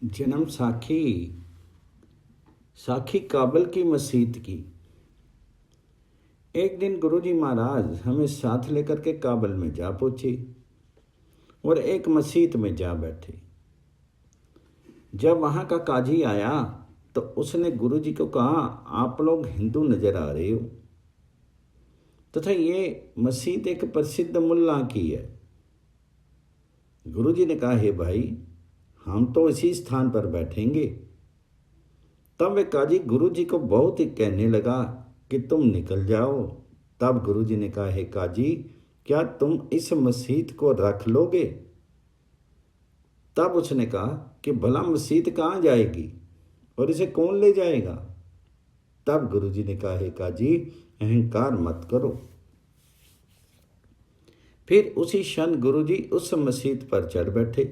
जन्म साखी साखी काबल की मस्जिद की। एक दिन गुरुजी महाराज हमें साथ लेकर के काबल में जा पहुंचे और एक मस्जिद में जा बैठे। जब वहाँ का काजी आया तो उसने गुरुजी को कहा, आप लोग हिंदू नजर आ रहे हो तथा ये मस्जिद एक प्रसिद्ध मुल्ला की है। गुरुजी ने कहा, हे भाई, हम तो इसी स्थान पर बैठेंगे। तब वे काजी गुरुजी को बहुत ही कहने लगा कि तुम निकल जाओ। तब गुरुजी ने कहा, हे काजी, क्या तुम इस मस्जिद को रख लोगे? तब उसने कहा कि भला मस्जिद कहाँ जाएगी और इसे कौन ले जाएगा? तब गुरुजी ने कहा, हे काजी, अहंकार मत करो। फिर उसी क्षण गुरुजी उस मस्जिद पर चढ़ बैठे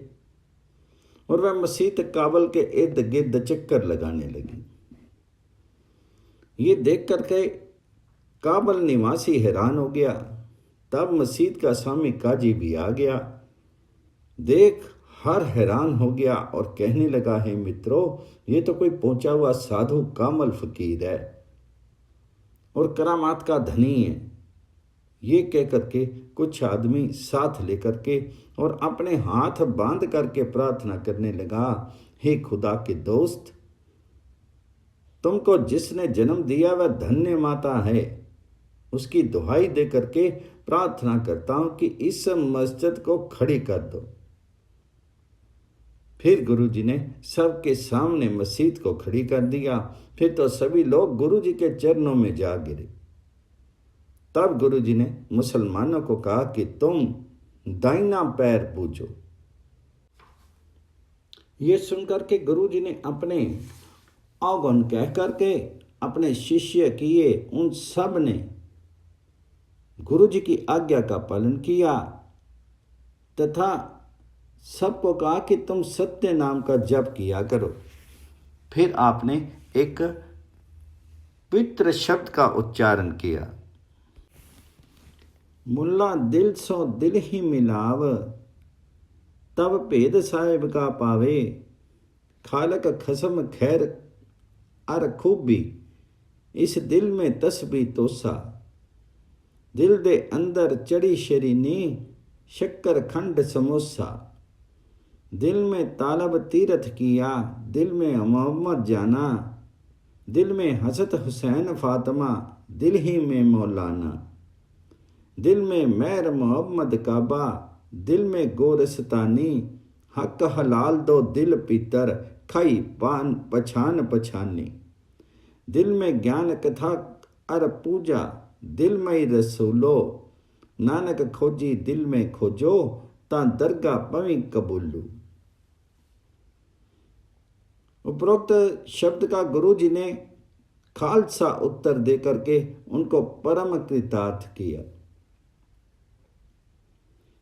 और वह मस्जिद काबल के इर्द गिर्द चक्कर लगाने लगी। ये देख करके काबल निवासी हैरान हो गया। तब मस्जिद का स्वामी काजी भी आ गया। देख हर हैरान हो गया और कहने लगा, है मित्रों, ये तो कोई पहुंचा हुआ साधु कामल फकीर है और करामात का धनी है। ये कह करके कुछ आदमी साथ लेकर के और अपने हाथ बांध करके प्रार्थना करने लगा, हे खुदा के दोस्त, तुमको जिसने जन्म दिया वह धन्य माता है। उसकी दुहाई दे करके प्रार्थना करता हूं कि इस मस्जिद को खड़ी कर दो। फिर गुरुजी ने सबके सामने मस्जिद को खड़ी कर दिया। फिर तो सभी लोग गुरुजी के चरणों में जा गिरे। तब गुरुजी ने मुसलमानों को कहा कि तुम दाहिना पैर पूजो। ये सुनकर के गुरुजी ने अपने अवगुण कह करके अपने शिष्य किए, उन सब ने गुरुजी की आज्ञा का पालन किया तथा सबको कहा कि तुम सत्य नाम का जप किया करो। फिर आपने एक पवित्र शब्द का उच्चारण किया, मुल्ला दिल सो दिल ही मिलाव, तब भेद साहिब का पावे, खालक खसम खैर अर खूबी, इस दिल में तस्बी तोसा, दिल दे अंदर चढ़ी शरीनी, शक्कर खंड समोसा, दिल में तालब तीरथ किया, दिल में मोहम्मद जाना, दिल में हसरत हुसैन फातिमा, दिल ही में मौलाना, दिल में मैर मोहम्मद काबा, दिल में गोरस्तानी, हक हलाल दो दिल पीतर, खाई पान पछान पछानी, दिल में ज्ञान कथा अर पूजा, दिल में रसूलो, नानक खोजी दिल में खोजो, ता दरगाह पवी कबूलू। उपरोक्त शब्द का गुरुजी ने खालसा उत्तर दे करके उनको परम कृतार्थ किया।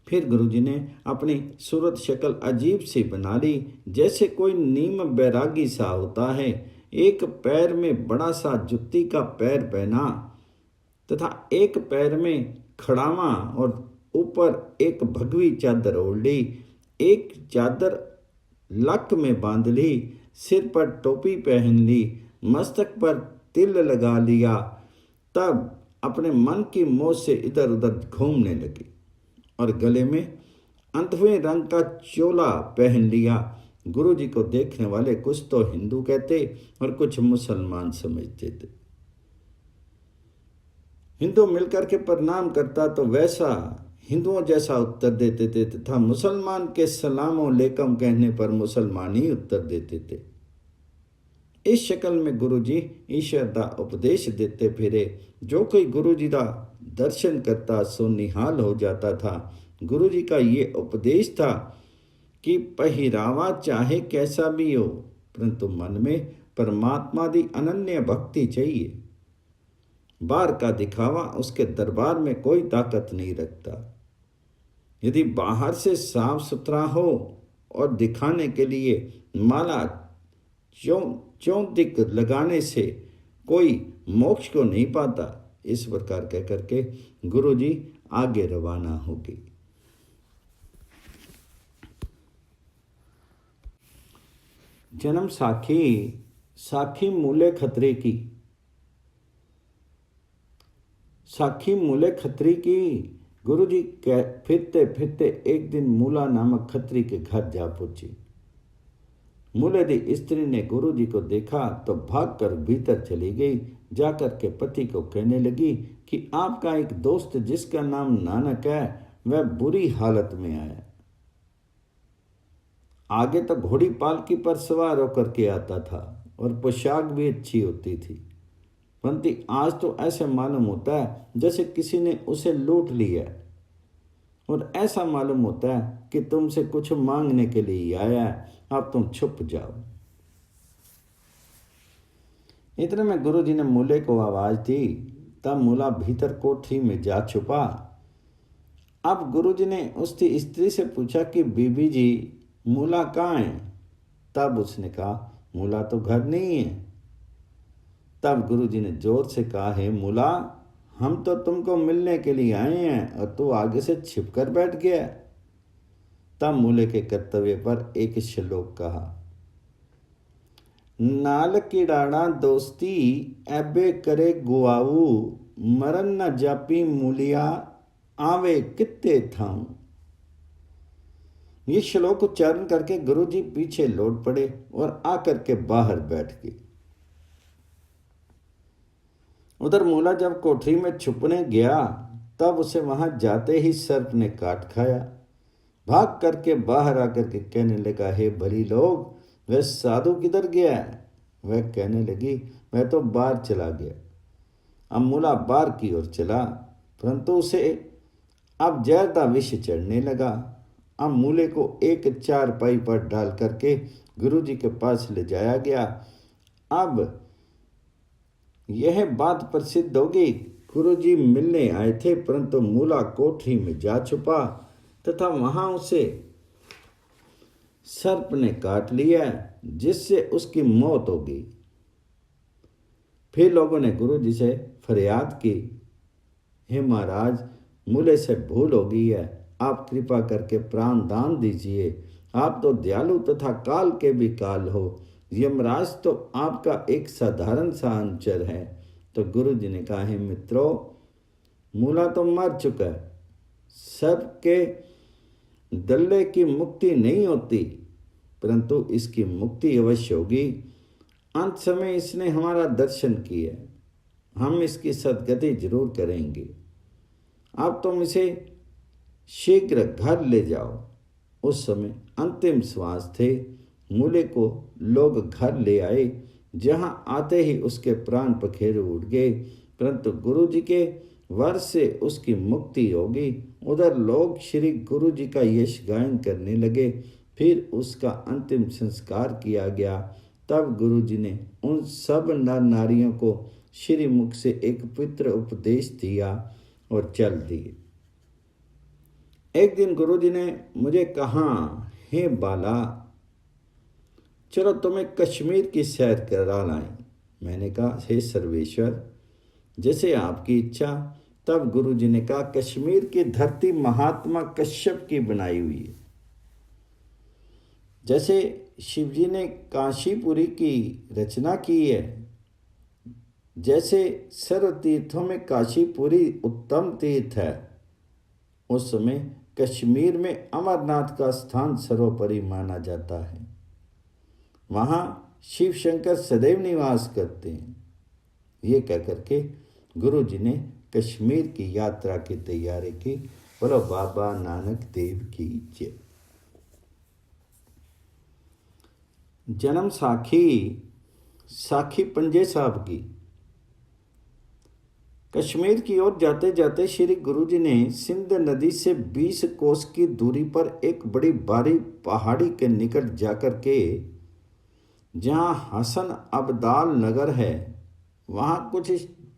फिर गुरुजी ने अपनी सूरत शक्ल अजीब सी बना ली, जैसे कोई नीम बैरागी सा होता है। एक पैर में बड़ा सा जुत्ती का पैर पहना तथा एक पैर में खड़ावा और ऊपर एक भगवी चादर ओढ़ ली। एक चादर लक में बांध ली, सिर पर टोपी पहन ली, मस्तक पर तिल लगा लिया। तब अपने मन की मौज से इधर उधर घूमने लगी और गले में अंधवे रंग का चोला पहन लिया। गुरुजी को देखने वाले कुछ तो हिंदू कहते और कुछ मुसलमान समझते थे। हिंदू मिलकर के प्रणाम करता तो वैसा हिंदुओं जैसा उत्तर देते थे तथा मुसलमान के सलाम अलैकुम कहने पर मुसलमान ही उत्तर देते थे। इस शक्ल में गुरुजी ईश्वर का उपदेश देते फिरे। जो कोई गुरुजी का दर्शन करता सो निहाल हो जाता था। गुरुजी का ये उपदेश था कि पहिरावा चाहे कैसा भी हो, परंतु मन में परमात्मा की अनन्य भक्ति चाहिए। बाहर का दिखावा उसके दरबार में कोई ताकत नहीं रखता। यदि बाहर से साफ सुथरा हो और दिखाने के लिए माला चौंतिक लगाने से कोई मोक्ष को नहीं पाता। इस प्रकार कह करके गुरुजी आगे रवाना हो गई। जन्म साखी साखी मूले खतरे की। साखी मूले खत्री की। गुरुजी फिरते फिरते एक दिन मूला नामक खत्री के घर जा पहुंची। मूले दी स्त्री ने गुरुजी को देखा तो भागकर भीतर चली गई। जाकर के पति को कहने लगी कि आपका एक दोस्त जिसका नाम नानक है वह बुरी हालत में आया। आगे तो घोड़ी पालकी पर सवार होकर के आता था और पोशाक भी अच्छी होती थी, परंतु आज तो ऐसे मालूम होता है जैसे किसी ने उसे लूट लिया और ऐसा मालूम होता है कि तुमसे कुछ मांगने के लिए आया है, अब तुम छुप जाओ। इतने में गुरुजी ने मूले को आवाज दी, तब मूला भीतर कोठरी में जा छुपा। अब गुरुजी ने उसकी स्त्री से पूछा कि बीबी जी मूला कहाँ है? तब उसने कहा मूला तो घर नहीं है। तब गुरुजी ने जोर से कहा, हे मूला, हम तो तुमको मिलने के लिए आए हैं और तू आगे से छिप कर बैठ गया। तब मूले के कर्तव्य पर एक श्लोक कहा, नाल किड़ाड़ा दोस्ती ऐबे करे गुआऊ, मरन न जापी मूलिया आवे कित्ते थाऊं। ये श्लोक उच्चारण करके गुरुजी पीछे लौट पड़े और आकर के बाहर बैठ गए। उधर मूला जब कोठरी में छुपने गया तब उसे वहां जाते ही सर्प ने काट खाया। भाग करके बाहर आकर के कहने लगा, हे भली लोग, वह साधु किधर गया है? वह कहने लगी, मैं तो बाहर चला गया। अब मूला बाहर की ओर चला, परंतु उसे अब जहर का विष चढ़ने लगा। अब मूले को एक चारपाई पर डाल करके गुरुजी के पास ले जाया गया। अब यह बात प्रसिद्ध हो गई, गुरुजी मिलने आए थे, परंतु मूला कोठरी में जा छुपा तथा वहां उसे सर्प ने काट लिया, जिससे उसकी मौत हो गई। फिर लोगों ने गुरुजी से फरियाद की, हे महाराज, मूले से भूल हो गई है, आप कृपा करके प्राण दान दीजिए। आप तो दयालु तथा काल के भी काल हो, यमराज तो आपका एक साधारण सा अनुचर है। तो गुरुजी ने कहा, हे मित्रों, मूला तो मर चुका है, सबके दल्ले की मुक्ति नहीं होती, परंतु इसकी मुक्ति अवश्य होगी। अंत समय इसने हमारा दर्शन किया, हम इसकी सद्गति जरूर करेंगे। अब तुम इसे शीघ्र घर ले जाओ। उस समय अंतिम श्वास थे। मूले को लोग घर ले आए, जहां आते ही उसके प्राण पखेरु उड़ गए, परंतु गुरुजी के वर से उसकी मुक्ति होगी। उधर लोग श्री गुरुजी का यश गायन करने लगे। फिर उसका अंतिम संस्कार किया गया। तब गुरुजी ने उन सब नर नारियों को श्री मुख से एक पवित्र उपदेश दिया और चल दिए। एक दिन गुरुजी ने मुझे कहा, हे बाला, चलो तुम्हें कश्मीर की सैर करा लाएं। मैंने कहा, हे सर्वेश्वर, जैसे आपकी इच्छा। तब गुरुजी ने कहा, कश्मीर की धरती महात्मा कश्यप की बनाई हुई है। जैसे शिवजी ने काशीपुरी की रचना की है, जैसे सर्व तीर्थों में काशीपुरी उत्तम तीर्थ है, उस समय कश्मीर में अमरनाथ का स्थान सर्वोपरि माना जाता है। वहाँ शिव शंकर सदैव निवास करते हैं। ये कहकर के गुरु जी ने कश्मीर की यात्रा की तैयारी की। बोलो बाबा नानक देव की जय। जन्म साखी साखी पंजे साहब की। कश्मीर की ओर जाते जाते श्री गुरु जी ने सिंध नदी से 20 कोस की दूरी पर एक बड़ी भारी पहाड़ी के निकट जाकर के, जहाँ हसन अब्दाल नगर है, वहाँ कुछ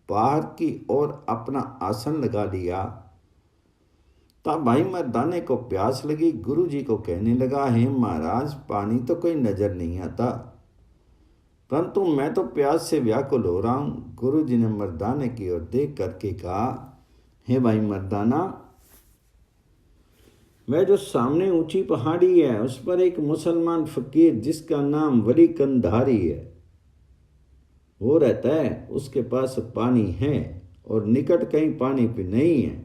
बाहर की ओर अपना आसन लगा लिया। तब भाई मर्दाने को प्यास लगी। गुरु जी को कहने लगा, हे महाराज, पानी तो कोई नजर नहीं आता, परंतु मैं तो प्यास से व्याकुल हो रहा हूँ। गुरु जी ने मर्दाने की ओर देख करके कहा, हे भाई मर्दाना, वह जो सामने ऊंची पहाड़ी है उस पर एक मुसलमान फकीर जिसका नाम वली कंधारी है वो रहता है। उसके पास पानी है और निकट कहीं पानी भी नहीं है।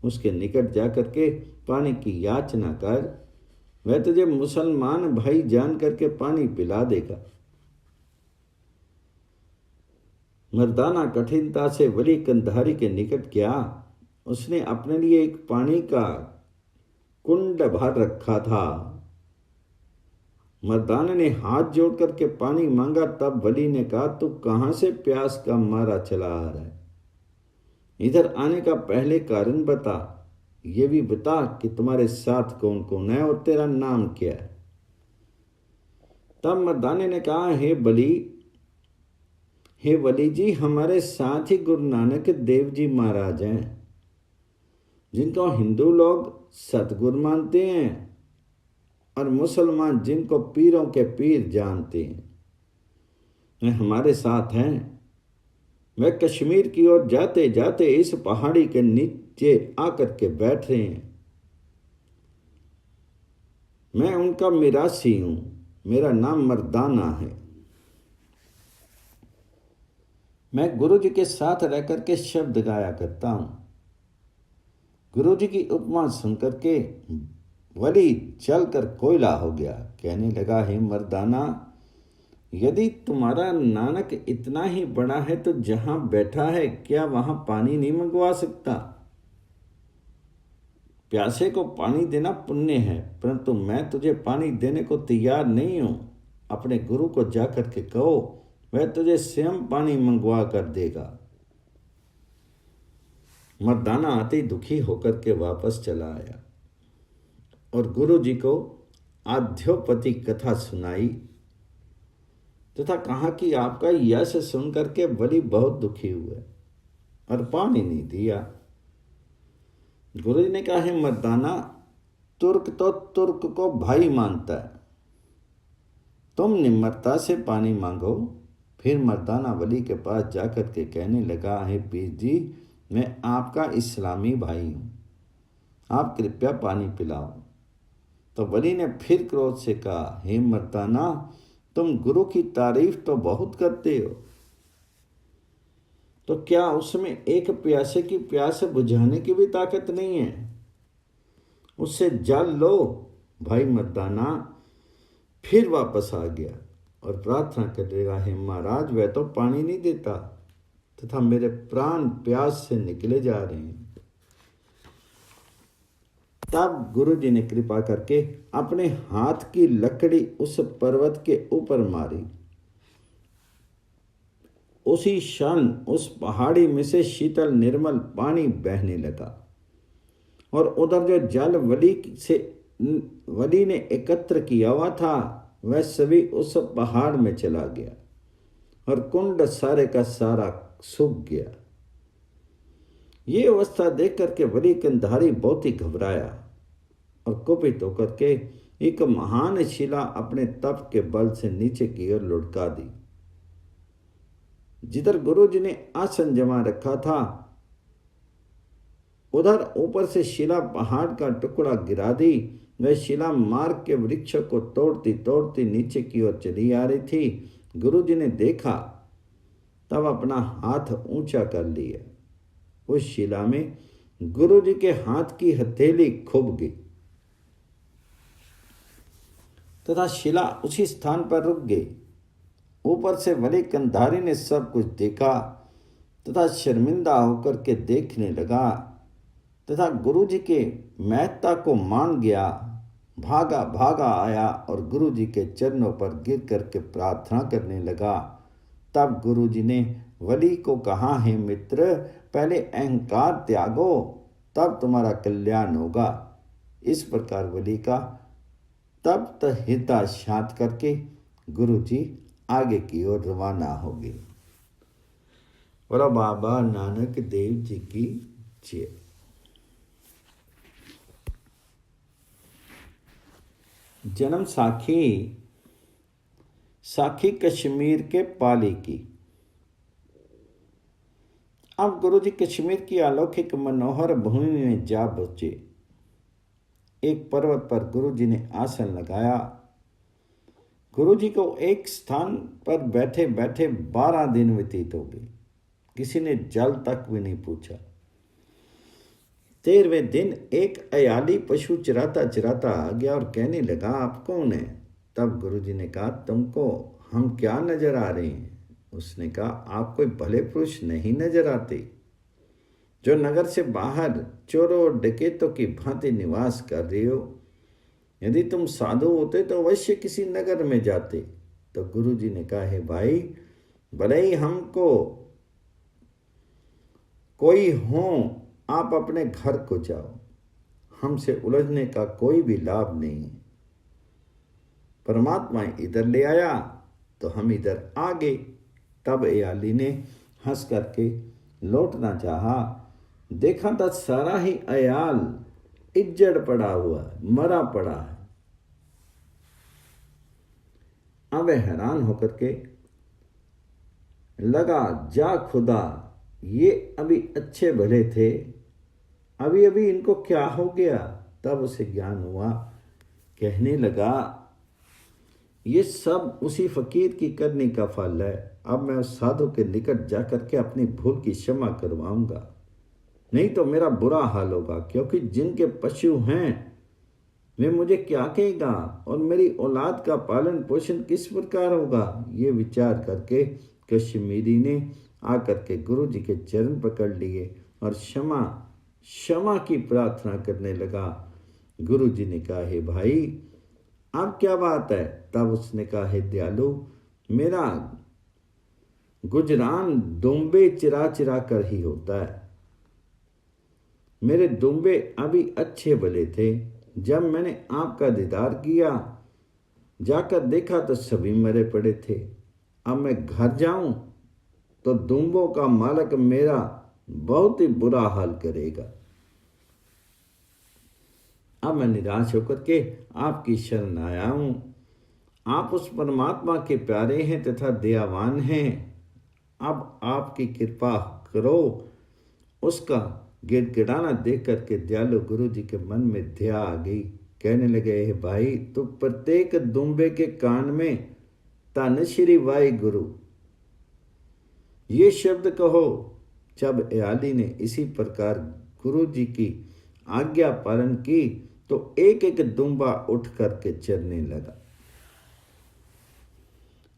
उसके निकट जाकर के पानी की याचना कर, वह तुझे मुसलमान भाई जान करके पानी पिला देगा। मर्दाना कठिनता से वली कंधारी के निकट गया। उसने अपने लिए एक पानी का कुंड भर रखा था। मर्दाना ने हाथ जोड़ करके पानी मांगा। तब वली ने कहा, तू कहां से प्यास का मारा चला आ रहा है? इधर आने का पहले कारण बता। ये भी बता कि तुम्हारे साथ कौन कौन है और तेरा नाम क्या है। तब मर्दाने ने कहा, हे वली जी, हमारे साथ ही गुरु नानक देव जी महाराज हैं, जिनको हिंदू लोग सतगुरु मानते हैं और मुसलमान जिनको पीरों के पीर जानते हैं, वे हमारे साथ हैं। वे कश्मीर की ओर जाते जाते इस पहाड़ी के नीचे आकर के बैठ रहे हैं। मैं उनका मिरासी हूं। मेरा नाम मर्दाना है। मैं गुरु जी के साथ रहकर के शब्द गाया करता हूं। गुरु जी की उपमा सुनकर के वली चलकर कोयला हो गया। कहने लगा, हे मर्दाना, यदि तुम्हारा नानक इतना ही बड़ा है तो जहां बैठा है क्या वहां पानी नहीं मंगवा सकता? प्यासे को पानी देना पुण्य है, परंतु मैं तुझे पानी देने को तैयार नहीं हूं। अपने गुरु को जाकर के कहो, वह तुझे स्वयं पानी मंगवा कर देगा। मर्दाना अति दुखी होकर के वापस चला आया और गुरु जी को आध्योपति कथा सुनाई तथा कहा कि आपका यश सुनकर के वली बहुत दुखी हुए और पानी नहीं दिया। गुरु जी ने कहा, है मर्दाना, तुर्क तो तुर्क को भाई मानता है, तुम निम्रता से पानी मांगो। फिर मर्दाना वली के पास जाकर के कहने लगा, है पीर जी, मैं आपका इस्लामी भाई हूं, आप कृपया पानी पिलाओ। तो वली ने फिर क्रोध से कहा, हे मर्दाना, तुम गुरु की तारीफ तो बहुत करते हो, तो क्या उसमें एक प्यासे की प्यास बुझाने की भी ताकत नहीं है? उससे जल लो। भाई मर्दाना फिर वापस आ गया और प्रार्थना करेगा, हे महाराज, वह तो पानी नहीं देता तथा मेरे प्राण प्यास से निकले जा रहे हैं। तब गुरु जी ने कृपा करके अपने हाथ की लकड़ी उस पर्वत के ऊपर मारी। उसी क्षण उस पहाड़ी में से शीतल निर्मल पानी बहने लगा और उधर जो जल वली ने एकत्र किया हुआ था वह सभी उस पहाड़ में चला गया और कुंड सारे का सारा सूख गया। ये अवस्था देख करके वली कंधारी बहुत ही घबराया और कुपित होकर के एक महान शिला अपने तप के बल से नीचे की ओर लुढ़का दी। जिधर गुरु जी ने आसन जमा रखा था उधर ऊपर से शिला पहाड़ का टुकड़ा गिरा दी। वह शिला मार्ग के वृक्ष को तोड़ती तोड़ती नीचे की ओर चली आ रही थी। गुरु जी ने देखा तब अपना हाथ ऊंचा कर लिया। उस शिला में गुरु जी के हाथ की हथेली खुब गई तथा शिला उसी स्थान पर रुक गई। ऊपर से वली कंधारी ने सब कुछ देखा तथा शर्मिंदा होकर के देखने लगा तथा गुरु जी के महत्ता को मान गया। भागा भागा आया और गुरु जी के चरणों पर गिर करके प्रार्थना करने लगा। तब गुरु जी ने वली को कहा, है मित्र, पहले अहंकार त्यागो, तब तुम्हारा कल्याण होगा। इस प्रकार वली का तब हृदय शांत करके गुरु जी आगे की ओर रवाना हो गए। और बाबा नानक देव जी की जय। जन्म साखी कश्मीर के पाली की। अब गुरु जी कश्मीर की अलौकिक मनोहर भूमि में जा पहुंचे। एक पर्वत पर गुरुजी ने आसन लगाया। गुरुजी को एक स्थान पर बैठे बैठे 12 दिन व्यतीत हो गए। किसी ने जल तक भी नहीं पूछा। 13वें दिन एक अयाली पशु चराता चराता आ गया और कहने लगा, आप कौन है? तब गुरुजी ने कहा, तुमको हम क्या नजर आ रहे हैं? उसने कहा, आप कोई भले पुरुष नहीं नजर आते, जो नगर से बाहर चोरों और डकैतों की भांति निवास कर रहे हो। यदि तुम साधु होते तो अवश्य किसी नगर में जाते। तो गुरुजी ने कहा, है भाई, भले ही हमको कोई हो, आप अपने घर को जाओ, हमसे उलझने का कोई भी लाभ नहीं है। परमात्मा इधर ले आया तो हम इधर आ गए। तब अयाली ने हंस करके लौटना चाहा, देखा तो सारा ही अयाल इज्जड़ पड़ा हुआ है, मरा पड़ा है। अब हैरान होकर के लगा, जा खुदा, ये अभी अच्छे भले थे, अभी अभी इनको क्या हो गया? तब उसे ज्ञान हुआ। कहने लगा, ये सब उसी फकीर की करनी का फल है। अब मैं उस साधु के निकट जाकर के अपनी भूल की क्षमा करवाऊंगा, नहीं तो मेरा बुरा हाल होगा, क्योंकि जिनके पशु हैं वे मुझे क्या कहेगा और मेरी औलाद का पालन पोषण किस प्रकार होगा। ये विचार करके कश्मीरी ने आकर के गुरु जी के चरण पकड़ लिए और क्षमा की प्रार्थना करने लगा। गुरु जी ने कहा, हे भाई, अब क्या बात है? तब उसने कहा, हे दयालु, मेरा गुजरान दुम्बे चिरा चिरा कर ही होता है। मेरे दुम्बे अभी अच्छे भले थे, जब मैंने आपका दीदार किया, जाकर देखा तो सभी मरे पड़े थे। अब मैं घर जाऊं तो दुम्बों का मालिक मेरा बहुत ही बुरा हाल करेगा। अब मैं निराश होकर के आपकी शरण आया हूं। आप उस परमात्मा के प्यारे हैं तथा दयावान हैं। अब आपकी कृपा करो। उसका गिड़गिड़ाना देख करके दयालु गुरु जी के मन में दया आ गई। कहने लगे, हे भाई, तू प्रत्येक दुम्बे के कान में धन श्री वाहे गुरु ये शब्द कहो। जब अयाली ने इसी प्रकार गुरु जी की आज्ञा पालन की तो एक एक दुम्बा उठ करके चरने लगा।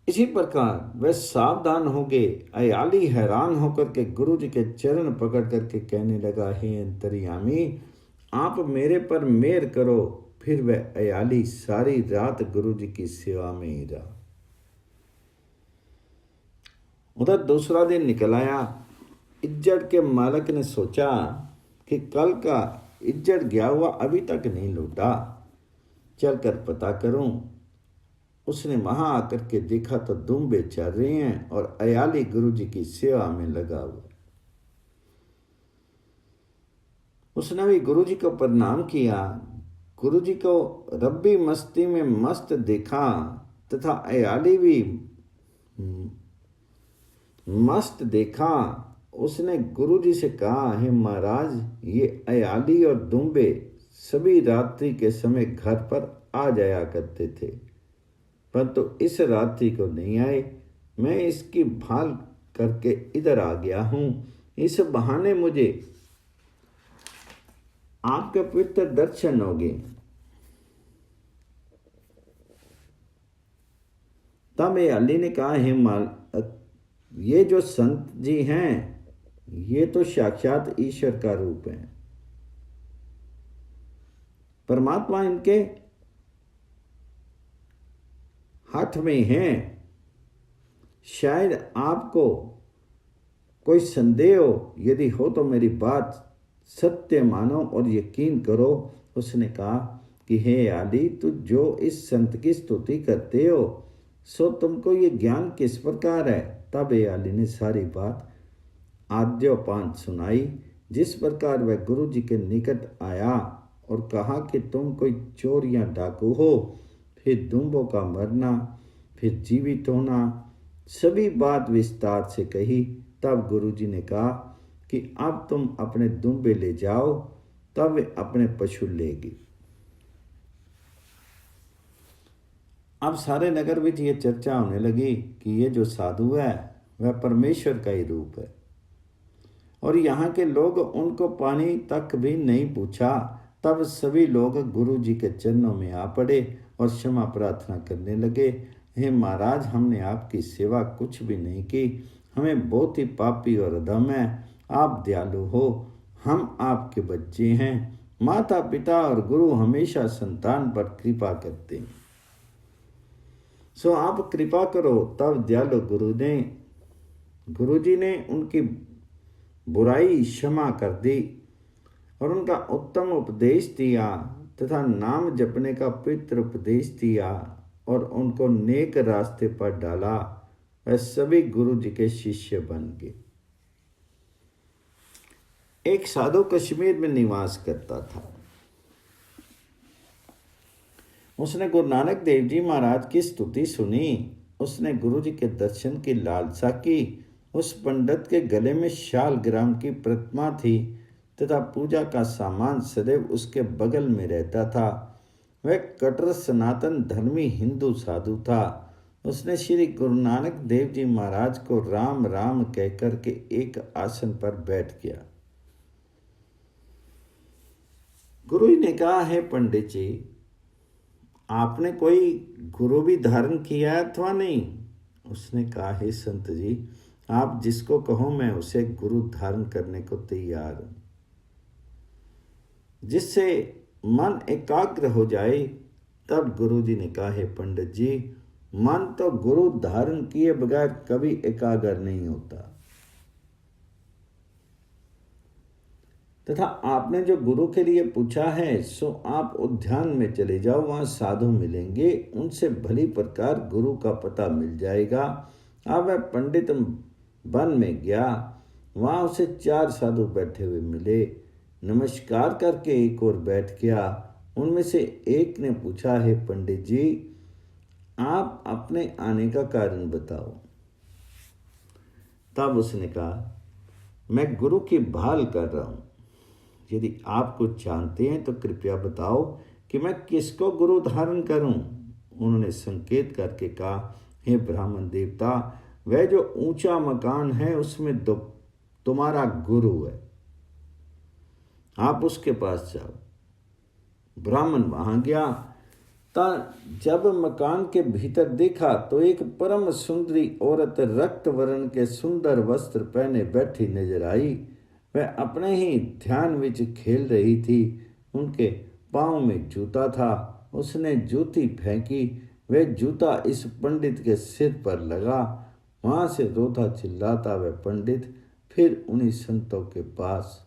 इसी प्रकार वह सावधान हो गए। अयाली हैरान होकर के गुरु जी के चरण पकड़ करके कहने लगा, हे अंतर्यामी, आप मेरे पर मेहर करो। फिर वह अयाली सारी रात गुरु जी की सेवा में ही रहा। उधर दूसरा दिन निकल आया। इज्जड़ के मालिक ने सोचा कि कल का इज्जड़ गया हुआ अभी तक नहीं लौटा, चलकर पता करूं। उसने वहां आकर के देखा तो दुम्बे चल रहे हैं और अयाली गुरु जी की सेवा में लगा हुआ। उसने भी गुरु जी को प्रणाम किया। गुरु जी को रब्बी मस्ती में मस्त देखा तथा अयाली भी मस्त देखा। उसने गुरु जी से कहा, हे महाराज, ये अयाली और दुम्बे सभी रात्रि के समय घर पर आ जाया करते थे, परंतु इस रात्रि को नहीं आए। मैं इसकी भाल करके इधर आ गया हूं। इस बहाने मुझे आपके पवित्र दर्शन होंगे। तब अयाली ने कहा, हे ये जो संत जी हैं, ये तो साक्षात ईश्वर का रूप है। परमात्मा इनके हाथ में हैं। शायद आपको कोई संदेह हो, यदि हो तो मेरी बात सत्य मानो और यकीन करो। उसने कहा कि हे अयाली, तू जो इस संत की स्तुति करते हो, सो तुमको ये ज्ञान किस प्रकार है? तब अयाली ने सारी बात आद्योपांत सुनाई, जिस प्रकार वह गुरु जी के निकट आया और कहा कि तुम कोई चोर या डाकू हो, फिर दुम्बों का मरना, फिर जीवित होना, सभी बात विस्तार से कही। तब गुरु जी ने कहा कि अब तुम अपने दुम्बे ले जाओ। तब वे अपने पशु ले गए। अब सारे नगर में ये चर्चा होने लगी कि ये जो साधु है वह परमेश्वर का ही रूप है, और यहाँ के लोग उनको पानी तक भी नहीं पूछा। तब सभी लोग गुरु जी के चरणों में आ पड़े और क्षमा प्रार्थना करने लगे। हे महाराज, हमने आपकी सेवा कुछ भी नहीं की, हमें बहुत ही पापी और अधम है, आप दयालु हो, हम आपके बच्चे हैं। माता पिता और गुरु हमेशा संतान पर कृपा करते हैं, सो आप कृपा करो। तब दयालु गुरु जी ने उनकी बुराई क्षमा कर दी और उनका उत्तम उपदेश दिया तथा नाम जपने का पवित्र उपदेश दिया और उनको नेक रास्ते पर डाला। वह सभी गुरु जी के शिष्य बन गए। एक साधु कश्मीर में निवास करता था। उसने गुरु नानक देव जी महाराज की स्तुति सुनी। उसने गुरु जी के दर्शन की लालसा की। उस पंडित के गले में शालग्राम की प्रतिमा थी तथा पूजा का सामान सदैव उसके बगल में रहता था। वह कट्टर सनातन धर्मी हिंदू साधु था। उसने श्री गुरु नानक देव जी महाराज को राम राम कहकर के एक आसन पर बैठ गया। गुरु जी ने कहा, है पंडित जी, आपने कोई गुरु भी धारण किया है अथवा नहीं? उसने कहा, हे संत जी, आप जिसको कहो मैं उसे गुरु धारण करने को तैयार हूं, जिससे मन एकाग्र हो जाए। तब गुरु जी ने कहा, हे पंडित जी, मन तो गुरु धारण किए बगैर कभी एकाग्र नहीं होता, तथा आपने जो गुरु के लिए पूछा है सो आप उद्यान में चले जाओ, वहां साधु मिलेंगे, उनसे भली प्रकार गुरु का पता मिल जाएगा। अब वह पंडित वन में गया। वहां उसे 4 साधु बैठे हुए मिले। नमस्कार करके एक और बैठ गया। उनमें से एक ने पूछा, है पंडित जी, आप अपने आने का कारण बताओ। तब उसने कहा, मैं गुरु की भाल कर रहा हूं, यदि आप कुछ जानते हैं तो कृपया बताओ कि मैं किसको गुरु धारण करूं। उन्होंने संकेत करके कहा, हे ब्राह्मण देवता, वह जो ऊंचा मकान है उसमें तुम्हारा गुरु है, आप उसके पास जाओ। ब्राह्मण वहां गया। जब मकान के भीतर देखा तो एक परम सुंदरी औरत रक्त वर्ण के सुंदर वस्त्र पहने बैठी नजर आई। वह अपने ही ध्यान विच खेल रही थी। उनके पांव में जूता था। उसने जूती फेंकी। वह जूता इस पंडित के सिर पर लगा। वहां से रोता चिल्लाता वह पंडित फिर उन्हीं संतों के पास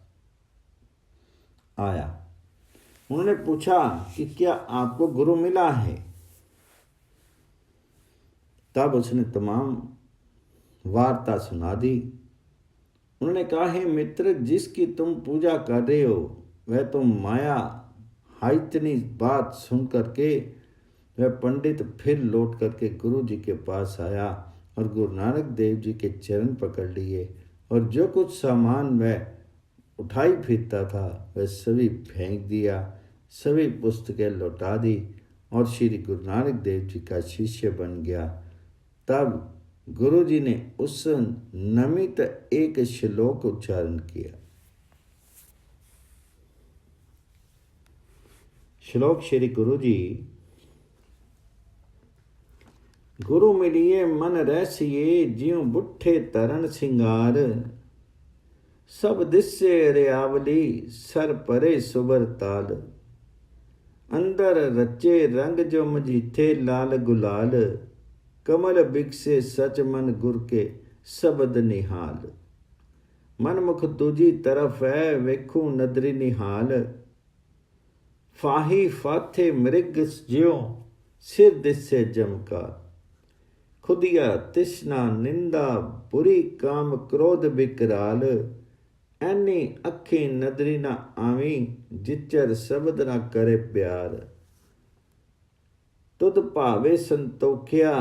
आया। उन्होंने पूछा कि क्या आपको गुरु मिला है? तब उसने तमाम वार्ता सुना दी। उन्होंने कहा, हे मित्र, जिसकी तुम पूजा कर रहे हो वह तो माया। इतनी बात सुन करके वह पंडित फिर लौट करके गुरु जी के पास आया और गुरु नानक देव जी के चरण पकड़ लिए और जो कुछ सामान वह उठाई फिरता था वह सभी फेंक दिया, सभी पुस्तकें लौटा दी और श्री गुरु नानक देव जी का शिष्य बन गया। तब गुरु जी ने उस नमित एक श्लोक उच्चारण किया। श्लोक श्री गुरु जी, गुरु मिलिए मन रसिए, ज्यों बुट्ठे तरन सिंगार, सब दिस्से रियावली, सर परे सुबर ताल, अंदर रचे रंग जो मजीठे लाल गुलाल, कमल बिकसे सच मन गुर के शब्द निहाल, मन मुख दूजी तरफ है वेखू नदरी निहाल, फाही फाथे मृग ज्यों सिर दिस्से जमका, खुदिया तिष्णा निंदा बुरी काम क्रोध विकराल, ऐनी अखी नदरी ना आवी, जिचर शब्द ना करे प्यार, तुद भावे संतोखिया,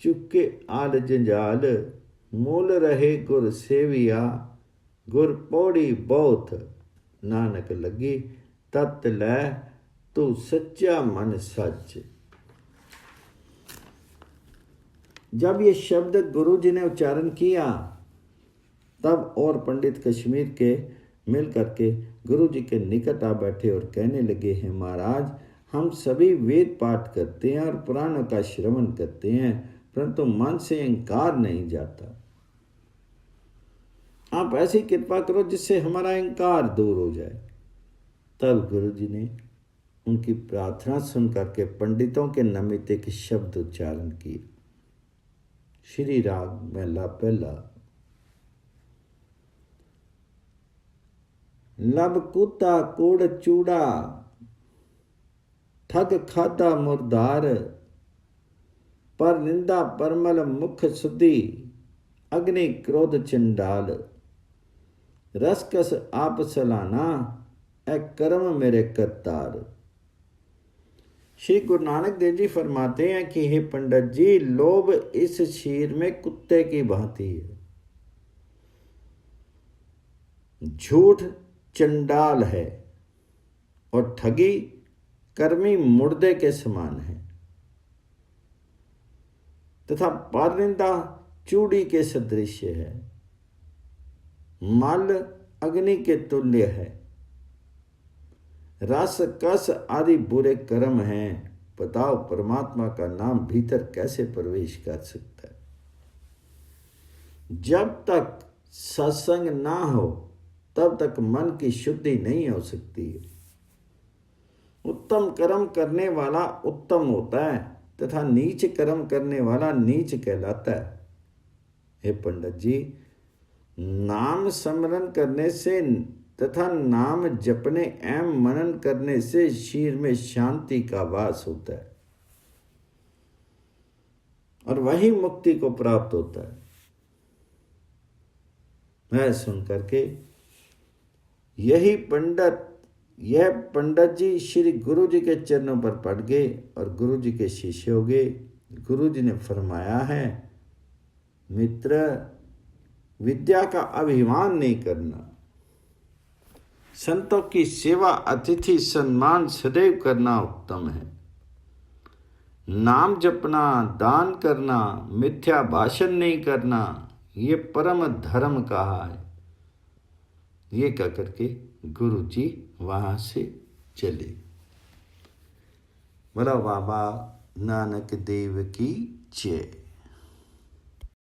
चुके आल जंजाल, मूल रहे गुर सेविया, गुर पौड़ी बहुत, नानक लगी तत लै, तू सच्चा मन सच। जब ये शब्द गुरु जी ने उच्चारण किया तब और पंडित कश्मीर के मिल करके गुरु जी के निकट आ बैठे और कहने लगे हैं, महाराज हम सभी वेद पाठ करते हैं और पुराणों का श्रवण करते हैं, परंतु मन से अहंकार नहीं जाता। आप ऐसी कृपा करो जिससे हमारा अहंकार दूर हो जाए। तब गुरु जी ने उनकी प्रार्थना सुन करके पंडितों के नमित एक शब्द उच्चारण किए। श्री राग महला पहला। लब कूता कूड़ चूड़ा, ठग खादा मुरदार, पर निंदा परमल मुख सुधी, अग्नि क्रोध चंडाल, रसकस आप सलाना, ए कर्म मेरे करतार। श्री गुरु नानक देव जी फरमाते हैं कि हे पंडित जी, लोभ इस शरीर में कुत्ते की भांति है, झूठ चंडाल है और ठगी कर्मी मुर्दे के समान है, तथा परनिंदा चूड़ी के सदृश है, मल अग्नि के तुल्य है, रस कस आदि बुरे कर्म हैं। बताओ परमात्मा का नाम भीतर कैसे प्रवेश कर सकता है? जब तक सत्संग ना हो तब तक मन की शुद्धि नहीं हो सकती है। उत्तम कर्म करने वाला उत्तम होता है तथा नीच कर्म करने वाला नीच कहलाता है। हे पंडित जी, नाम स्मरण करने से तथा नाम जपने एवं मनन करने से शरीर में शांति का वास होता है और वही मुक्ति को प्राप्त होता है। मैं सुन करके यह पंडित जी श्री गुरु जी के चरणों पर पड़ गए और गुरु जी के शिष्य हो गए। गुरु जी ने फरमाया है, मित्र, विद्या का अभिमान नहीं करना, संतों की सेवा अतिथि सम्मान सदैव करना उत्तम है। नाम जपना, दान करना, मिथ्या भाषण नहीं करना, ये परम धर्म कहा है। ये कह करके गुरु जी वहाँ से चले। बोलो बाबा नानक देव की जय।